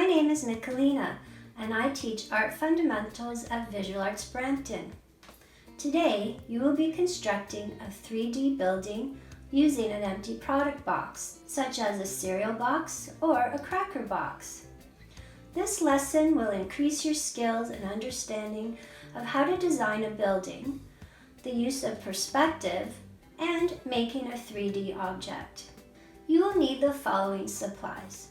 My name is Michelina, and I teach Art Fundamentals at Visual Arts Brampton. Today, you will be constructing a 3D building using an empty product box, such as a cereal box or a cracker box. This lesson will increase your skills and understanding of how to design a building, the use of perspective, and making a 3D object. You will need the following supplies: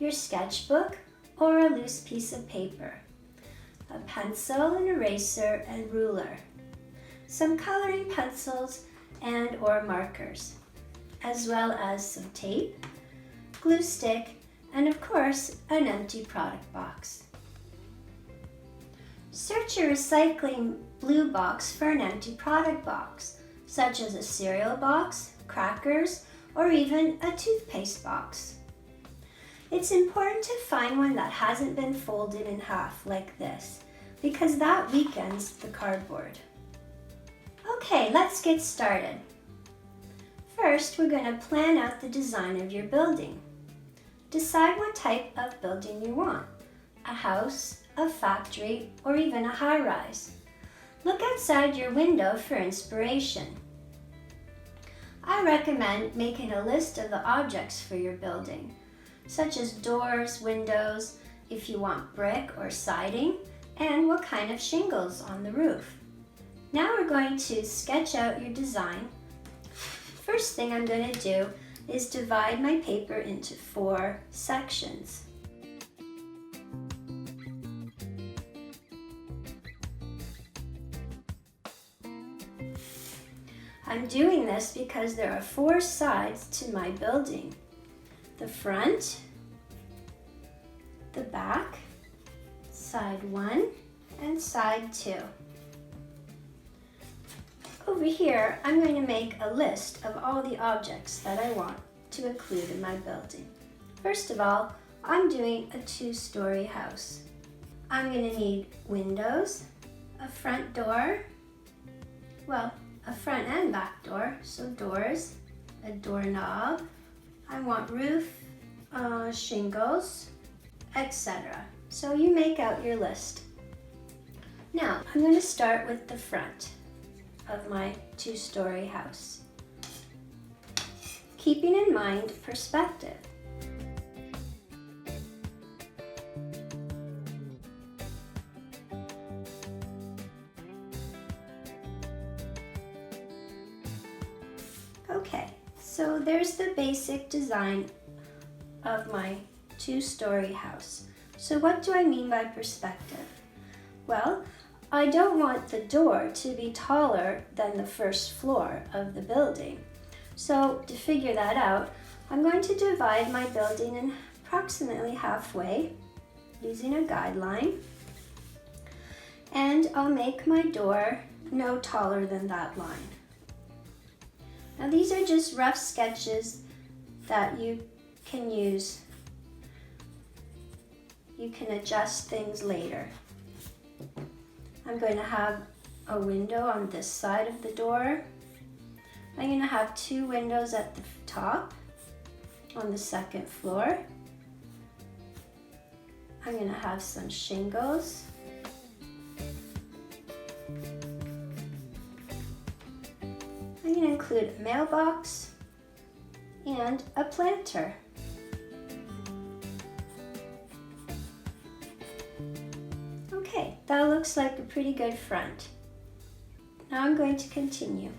your sketchbook or a loose piece of paper, a pencil, an eraser, and ruler, some coloring pencils and or markers, as well as some tape, glue stick, and of course, an empty product box. Search your recycling blue box for an empty product box, such as a cereal box, crackers, or even a toothpaste box. It's important to find one that hasn't been folded in half like this, because that weakens the cardboard. Okay, let's get started. First, we're going to plan out the design of your building. Decide what type of building you want: a house, a factory, or even a high-rise. Look outside your window for inspiration. I recommend making a list of the objects for your building, such as doors, windows, if you want brick or siding, and what kind of shingles on the roof. Now we're going to sketch out your design. First thing I'm going to do is divide my paper into 4 sections. I'm doing this because there are 4 sides to my building: the front, the back, side 1, and side 2. Over here, I'm going to make a list of all the objects that I want to include in my building. First of all, I'm doing a 2-story house. I'm going to need windows, a front door, a front and back door, so doors, a doorknob. I want roof, shingles, etc. So you make out your list. Now, I'm going to start with the front of my 2-story house, keeping in mind perspective. Okay, so there's the basic design of my 2-story house. So what do I mean by perspective? Well, I don't want the door to be taller than the first floor of the building. So to figure that out, I'm going to divide my building in approximately halfway using a guideline. And I'll make my door no taller than that line. Now these are just rough sketches that you can use. You can adjust things later. I'm going to have a window on this side of the door. I'm going to have 2 windows at the top on the 2nd floor. I'm going to have some shingles. I'm going to include a mailbox and a planter. Okay, that looks like a pretty good front. Now I'm going to continue.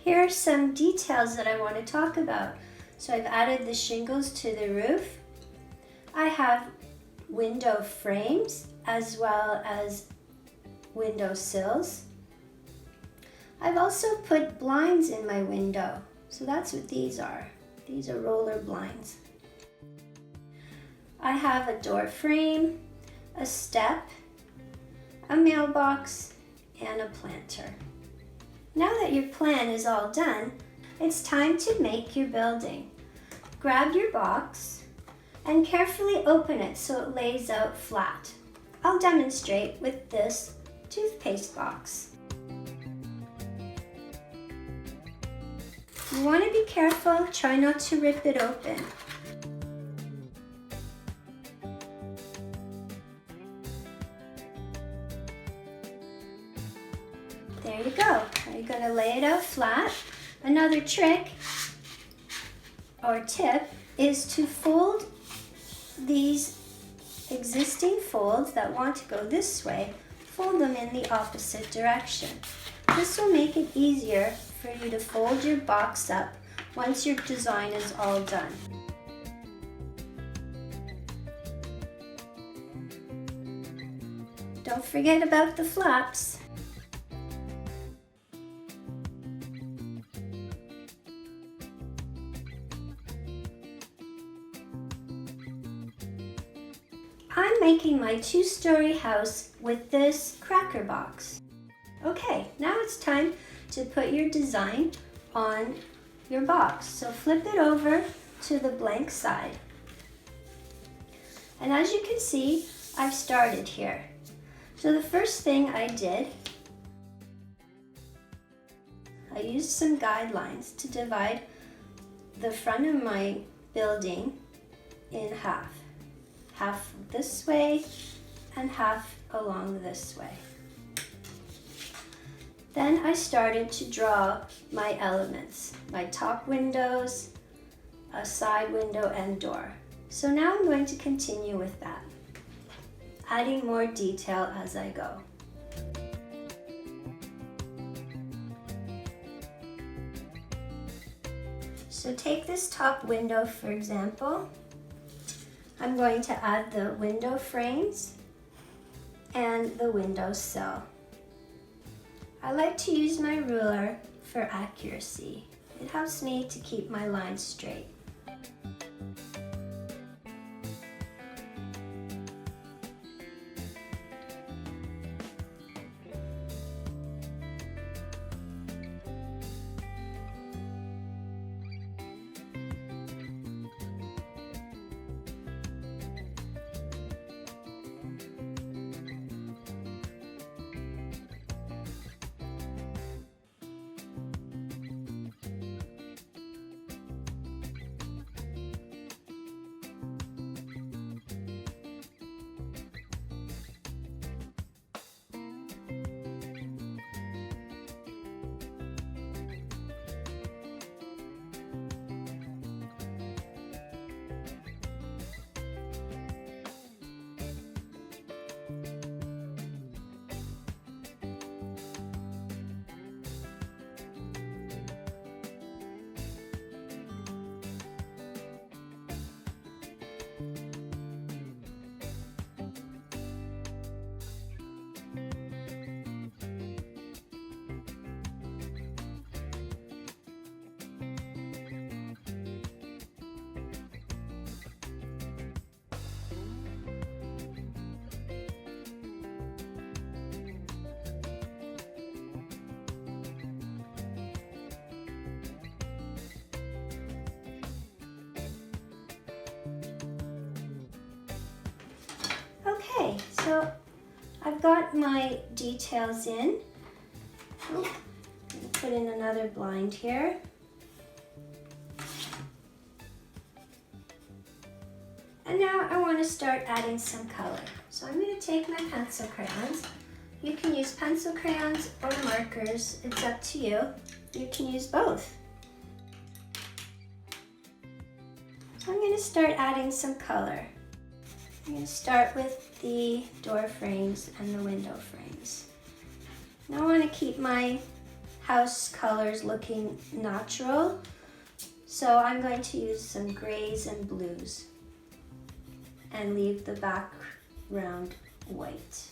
Here are some details that I want to talk about. So I've added the shingles to the roof. I have window frames as well as window sills. I've also put blinds in my window. So that's what these are. These are roller blinds. I have a door frame, a step, a mailbox, and a planter. Now that your plan is all done, it's time to make your building. Grab your box and carefully open it so it lays out flat. I'll demonstrate with this toothpaste box. You want to be careful, try not to rip it open. There you go. Now you're going to lay it out flat. Another trick or tip is to fold these existing folds that want to go this way, fold them in the opposite direction. This will make it easier for you to fold your box up once your design is all done. Don't forget about the flaps. I'm making my 2-story house with this cracker box. Okay, now it's time to put your design on your box. So flip it over to the blank side. And as you can see, I've started here. So the first thing I did, I used some guidelines to divide the front of my building in half. Half this way and half along this way. Then I started to draw my elements, my top windows, a side window and door. So now I'm going to continue with that, adding more detail as I go. So take this top window for example. I'm going to add the window frames and the window sill. I like to use my ruler for accuracy. It helps me to keep my lines straight. Okay, so I've got my details in. Oh, I'm going to put in another blind here. And now I want to start adding some color. So I'm going to take my pencil crayons. You can use pencil crayons or markers, it's up to you. You can use both. So I'm going to start adding some color. I'm going to start with the door frames and the window frames. Now I want to keep my house colors looking natural. So I'm going to use some grays and blues and leave the background white.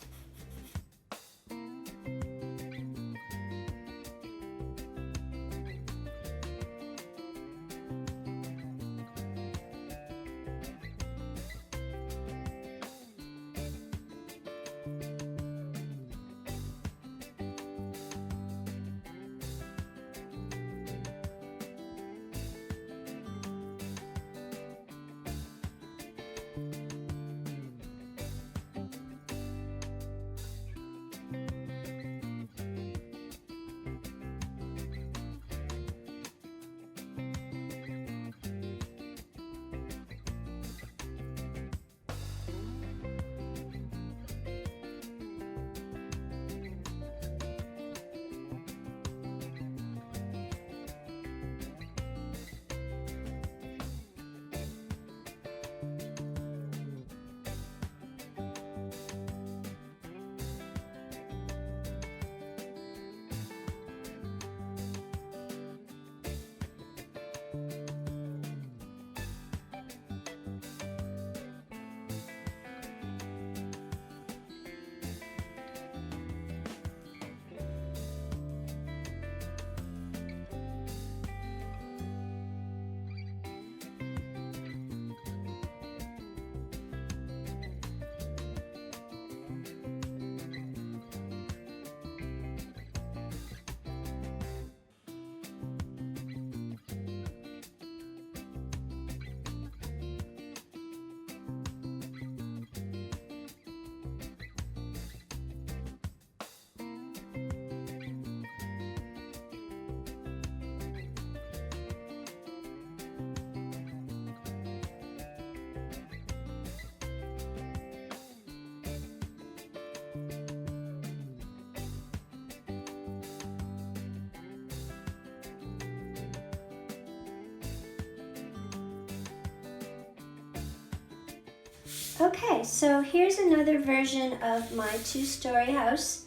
Okay, so here's another version of my two-story house.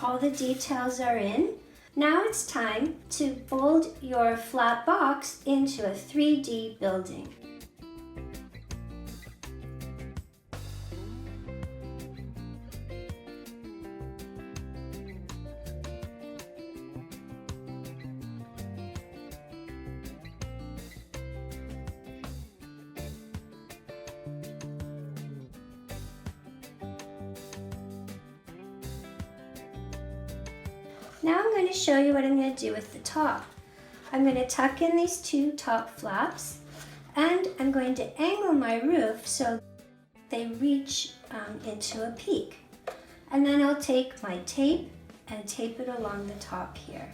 All the details are in. Now it's time to fold your flat box into a 3D building. Now I'm going to show you what I'm going to do with the top. I'm going to tuck in these two top flaps and I'm going to angle my roof so they reach into a peak. And then I'll take my tape and tape it along the top here.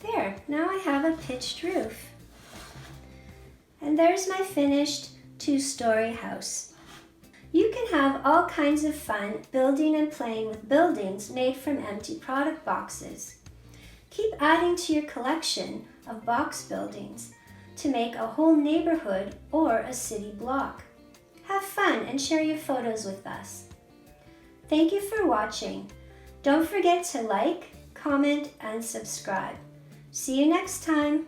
There, now I have a pitched roof. And there's my finished two-story house. You can have all kinds of fun building and playing with buildings made from empty product boxes. Keep adding to your collection of box buildings to make a whole neighborhood or a city block. Have fun and share your photos with us. Thank you for watching. Don't forget to like, comment, and subscribe. See you next time.